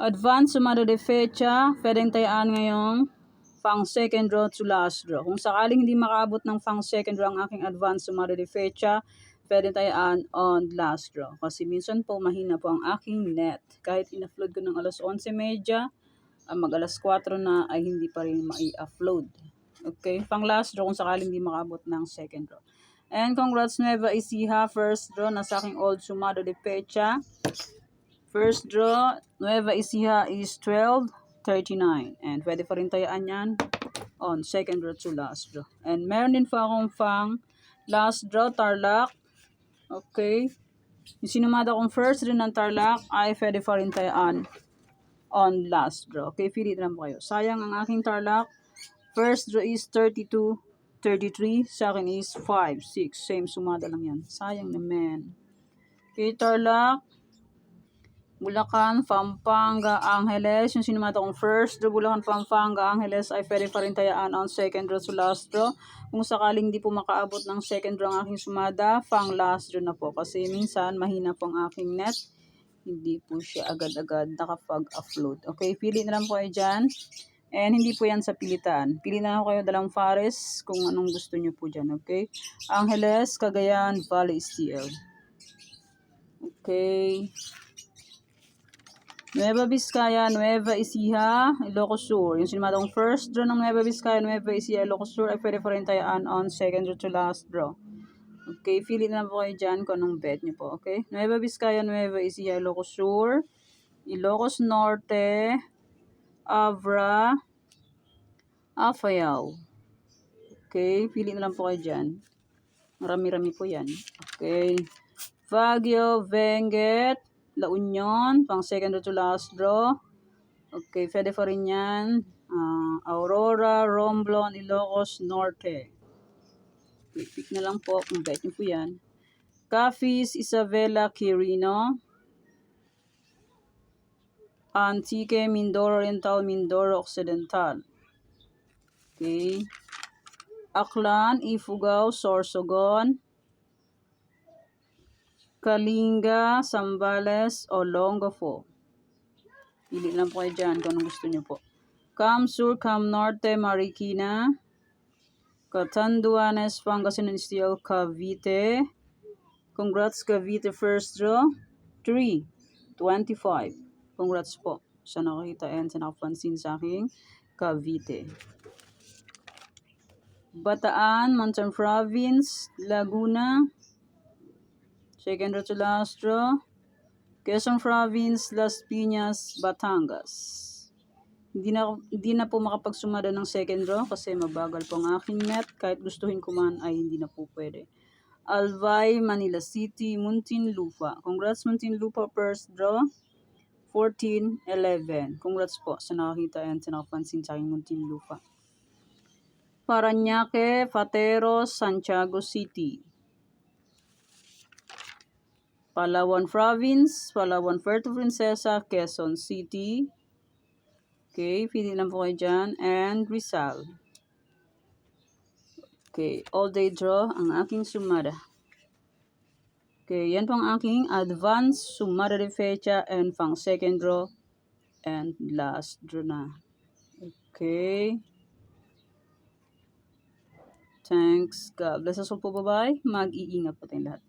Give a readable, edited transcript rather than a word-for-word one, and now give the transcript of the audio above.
Advance sumado de fecha, pwedeng tayaan ngayong pang second draw to last draw. Kung sakaling hindi makaabot ng pang second draw ang aking advance sumado de fecha, pwedeng tayaan on last draw. Kasi minsan po mahina po ang aking net. Kahit in-upload ko ng alas 11:30, mag alas 4 na ay hindi pa rin ma-upload. Okay, pang last draw kung sakaling hindi makaabot ng second draw. And congrats Nueva Ecija, first draw na sa aking old sumado de fecha. First draw, Nueva Ecija is 12:39. And pwede pa rin tayaan yan on second draw to last draw. And meron din pa akong pang last draw, Tarlac. Okay. Yung sinumada kong first draw ng Tarlac ay pwede pa rin tayaan on last draw. Okay, pili na po kayo. Sayang ang aking Tarlac. First draw is 32-33. Sa akin is 5-6. Same sumada lang yan. Sayang naman. Okay, Tarlac. Bulacan, Pampanga, Angeles. Yung sinumata kong first draw, Bulacan, Pampanga, Angeles ay pwede pa rin tayaan on second draw to last draw. Kung sakaling di po makaabot ng second draw ang aking sumada, pang last draw na po. Kasi minsan mahina po ang aking net. Hindi po siya agad-agad nakapag-upload. Okay, pili na lang po kayo dyan. And hindi po yan sa pilitan. Pili na lang kayo dalang Fares kung anong gusto nyo po dyan. Okay, Angeles, Cagayan, Valle STL. Okay. Nueva Vizcaya, Nueva Ecija, Ilocos Sur. Yung sinimatong first draw ng Nueva Vizcaya, Nueva Ecija, Ilocos Sur ay pwede pa rin tayaan on second draw to last draw. Okay, pili na lang po kayo dyan kung anong bet nyo po. Okay, Nueva Vizcaya, Nueva Ecija, Ilocos Sur, Ilocos Norte, Abra, Afayao. Okay, pili na lang po kayo dyan. Marami-rami po yan. Okay, Baguio, Benguet, La Union, pang second draw to last draw. Okay, pwede pa rin yan. Aurora, Romblon, Ilocos Norte. Pick na lang po kung bet nyo po yan. Capiz, Isabela, Quirino. Antique, Mindoro Oriental, Mindoro Occidental. Okay. Aklan, Ifugao, Sorsogon. Kalinga, Zambales, Olongapo. Pili lang po kayo dyan kung anong gusto nyo po. Cam Sur, Cam Norte, Marikina. Catanduanes, Pangasinan Steel, Cavite. Congrats Cavite first draw. 3-25. Congrats po sa nakakita and sa nakapansin sa aking Cavite. Bataan, Mountain Province, Laguna. Second draw to last draw. Quezon Province, Las Piñas, Batangas. Hindi na po makapagsumada ng second draw kasi mabagal po ang aking net. Kahit gustuhin ko man ay hindi na po pwede. Albay, Manila City, Muntinlupa. Congrats Muntinlupa first draw. 14-11. Congrats po sa nakakita and sa nakapansin sa aking Muntinlupa. Parañaque, Pateros, Santiago City. Palawan Province, Palawan Puerto Princesa, Quezon City. Okay, pili lang po kayo dyan. And Rizal. Okay, all day draw ang aking sumada. Okay, yan po ang aking advance sumada de fecha and pang second draw and last draw na. Okay. Thanks. God bless us all po. Bye-bye. Mag-iingat po tayong lahat.